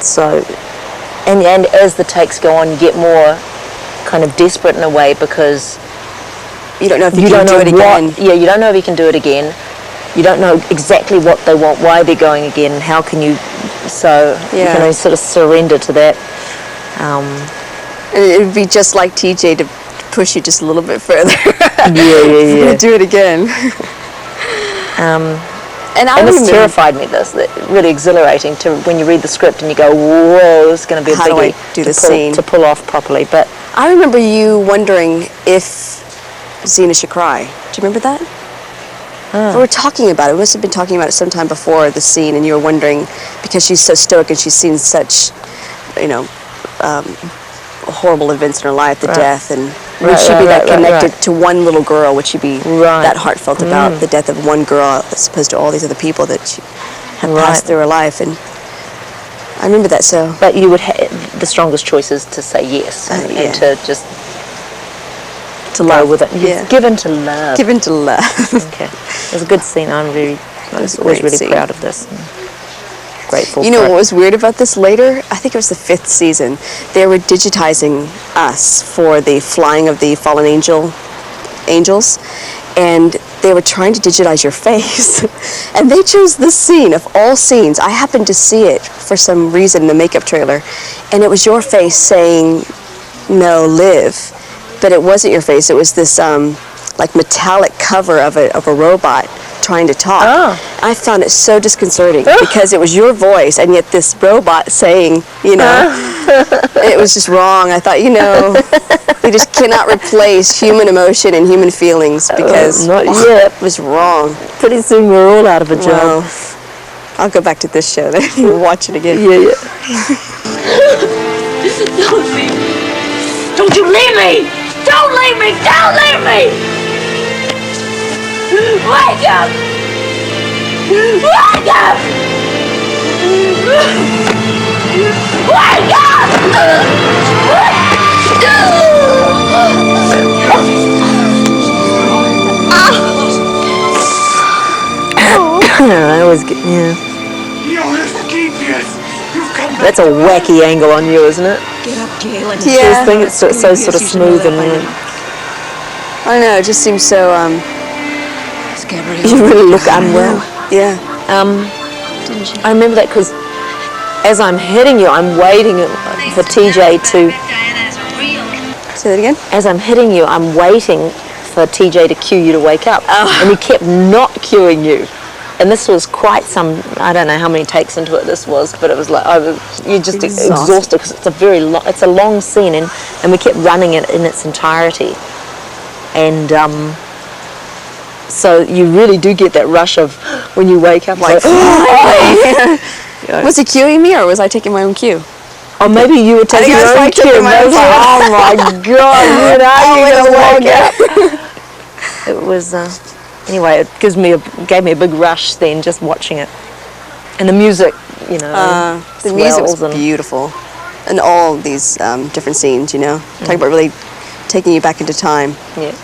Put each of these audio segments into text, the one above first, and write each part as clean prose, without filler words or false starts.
So, and as the takes go on, you get more kind of desperate in a way, because you don't know if you can do it again. Yeah, you don't know if you can do it again. You don't know exactly what they want, why they're going again, and how can you, so you can only sort of surrender to that. And it would be just like TJ to push you just a little bit further. Yeah. Do it again. And this terrified me, really exhilarating to when you read the script and you go, whoa, this is going to be a biggie to pull off properly. But I remember you wondering if Xena should cry. Do you remember that? We were talking about it. We must have been talking about it sometime before the scene, and you were wondering, because she's so stoic and she's seen such, horrible events in her life, the death, and would she be that connected to one little girl? Would she be that heartfelt about the death of one girl as opposed to all these other people that she had passed through her life? And I remember that. So, but you would have the strongest choices to say yes and to just to love with it. Yeah. Given to love. Given to love. Okay, it was a good scene. I was always really proud of this. Grateful. You know what was weird about this later? I think it was the 5th season. They were digitizing us for the flying of the fallen angels, and they were trying to digitize your face. And they chose this scene of all scenes. I happened to see it for some reason in the makeup trailer, and it was your face saying, "No, live." But it wasn't your face. It was this like metallic cover of a robot trying to talk. I found it so disconcerting because it was your voice and yet this robot saying, it was just wrong. I thought, you just cannot replace human emotion and human feelings because it was wrong. Pretty soon we're all out of a job. Well, I'll go back to this show then and watch it again. Yeah. Don't leave me. Don't you leave me! Don't leave me! Don't leave me! Wake up! Wake up! Wake up! I always get, That's a wacky angle on you, isn't it? Get up, Galen. I think it's so sort of smooth and... I don't know, it just seems so, You really look unwell. Yeah. I remember that because as I'm hitting you, I'm waiting for TJ to... Say that again? As I'm hitting you, I'm waiting for TJ to cue you to wake up. And he kept not cueing you. And this was quite some, I don't know how many takes into it this was, but it was like, you're just exhausted because it's a long scene and we kept running it in its entirety. And so you really do get that rush of when you wake up like, Was he cueing me or was I taking my own cue? Or maybe you were taking your own cue. And I was like, oh my God, you're going to wake up. It was, anyway, it gave me a big rush then just watching it. And the music, the music was beautiful. And all these different scenes, Talking about really taking you back into time. Yeah.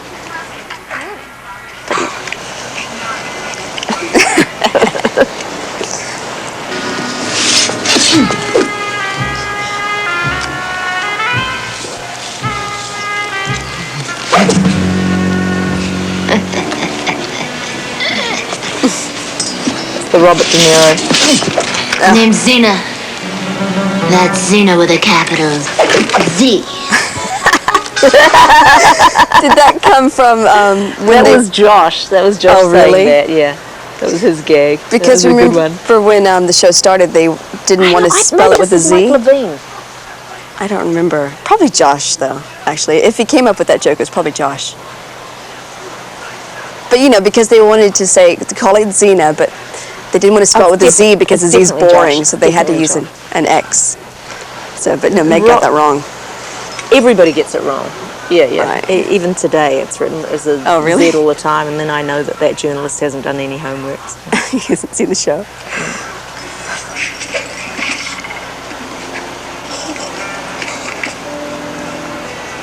The Robert De Niro. Name's Xena. That's Xena with a capital Z. Did that come from That was Josh saying that, yeah. That was his gag. Because remember when the show started, they didn't want to spell it with a Z? Levine. I don't remember. Probably Josh, though, actually. If he came up with that joke, it was probably Josh. But, because they wanted to call it Xena, but they didn't want to spell it with a Z because the Z is boring, so they had to use an X. So, but no, Meg got that wrong. Everybody gets it wrong. Yeah. Right. Even today, it's written as a really? Z all the time, and then I know that journalist hasn't done any homework. So. He hasn't seen the show.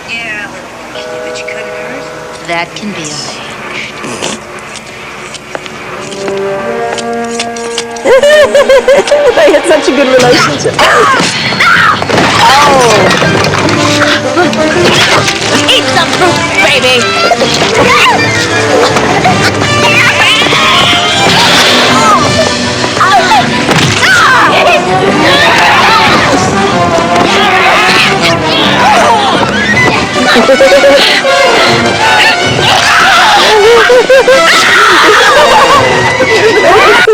Yeah, but you couldn't hurt. That can be arranged. They had such a good relationship. Eat some fruit, baby!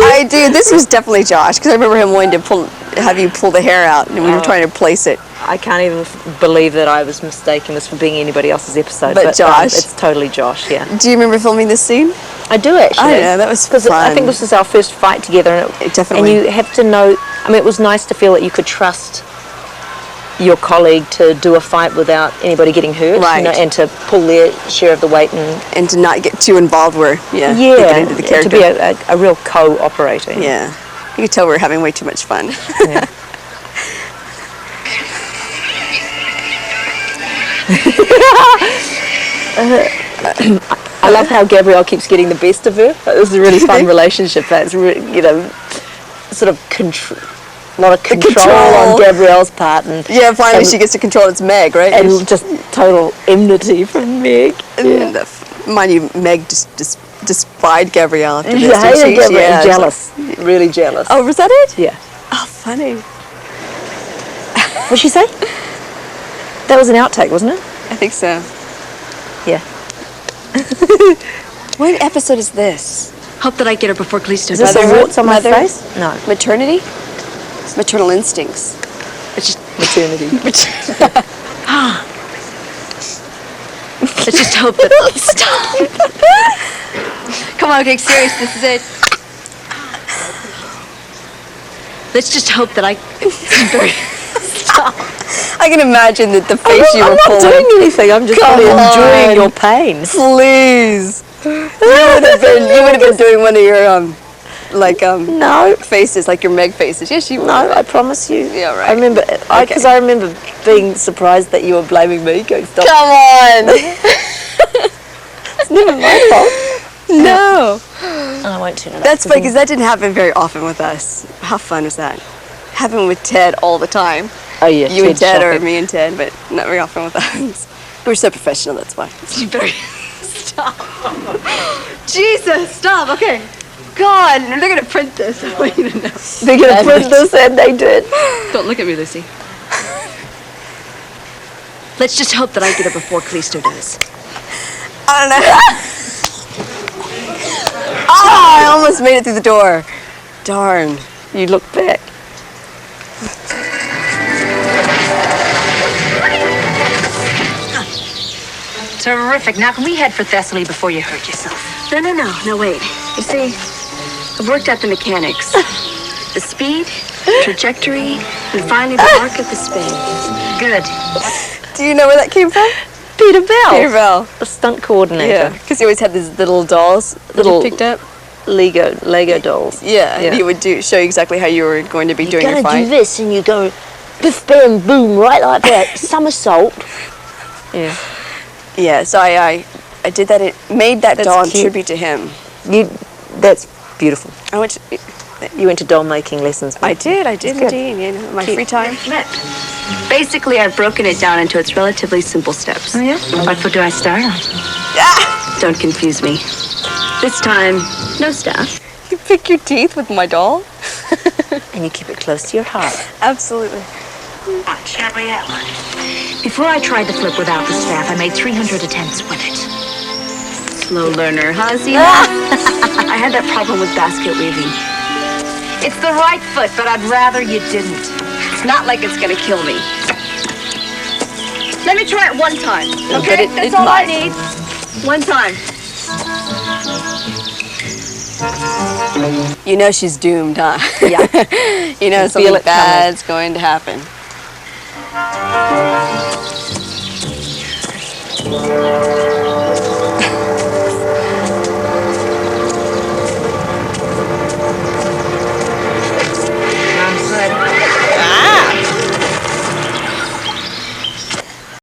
I do. This was definitely Josh because I remember him wanting to have you pull the hair out, and we were trying to place it. I can't even believe that I was mistaking this for being anybody else's episode. But Josh. It's totally Josh, yeah. Do you remember filming this scene? I do actually. I know, that was because I fun. think this was our first fight together, and Definitely. And you have to know. I mean, it was nice to feel that you could trust your colleague to do a fight without anybody getting hurt, Right. you know, and to pull their share of the weight and To not get too involved where, they get into the character. to be a real co-operator. Yeah. You could tell we were having way too much fun. Yeah. I love how Gabrielle keeps getting the best of her. This is a really fun relationship. It's sort of a lot of control on Gabrielle's part, and Finally she gets to control. It's Meg, right? and just total enmity from Meg. And mind you, Meg just despied Gabrielle after She this. didn't hated she? Gabrielle. Yeah, Jealous, really jealous. Oh, was that it? Yeah. Oh, funny. What'd she say? That was an outtake, wasn't it? I think so. Yeah. What episode is this? Hope that I get her before Callisto Is this does. the warts on my Motherhood? face? No. Maternity? Maternal instincts. It's just maternity. Let's just hope that... Stop! Come on, okay, serious, this is it. Let's just hope that I... Stop. I can imagine that the face you were I'm not pulling. doing anything. I'm just Come really enjoying on. your pain. Please. You would have been doing one of your No. faces, like your Meg faces. Yes, you would. No, I promise you. Yeah, right. I remember, Okay. because I remember being surprised that you were blaming me. Going, stop. Come on. It's never my fault. No. I won't turn it up. That's funny because that didn't happen very often with us. How fun was that? Happened with Ted all the time. Oh yeah, You and Ted, or shopping. me and Ted, but not very often with us. We're so professional, that's why. You better... Stop. Jesus, stop, okay. God, they're going to print this. I want you to know. They're going to print this, and they did. Don't look at me, Lucy. Let's just hope that I get her before Callisto does. I don't know. I almost made it through the door. Darn. You look back. Terrific. Now, can we head for Thessaly before you hurt yourself? No, wait. You see, I've worked out the mechanics. The speed, trajectory, and finally the arc of the spin. Good. Do you know where that came from? Peter Bell. Peter Bell. The stunt coordinator. Yeah, because he always had these little dolls that he picked up. Lego dolls. Yeah, and he would show you exactly how you were going to be doing your You're gonna fight. do this, and you go biff, bam, boom, right like that, somersault. Yeah. Yeah, so I did that. It made that doll in cute. tribute to him. That's beautiful. I went. You went to doll making lessons. I did good. indeed. You know, my free time. Basically, I've broken it down into its relatively simple steps. Oh, yeah? What foot do I start on? Don't confuse me. This time, no staff. You pick your teeth with my doll. And you keep it close to your heart. Absolutely. Gabrielle. Before I tried the flip without the staff, I made 300 attempts with it. Slow learner, huh, Zena? I had that problem with basket weaving. It's the right foot, but I'd rather you didn't. It's not like it's gonna kill me. Let me try it one time, okay? But That's it all I might. need. One time. You know she's doomed, huh? Yeah. You know feel something it coming. bad's going to happen.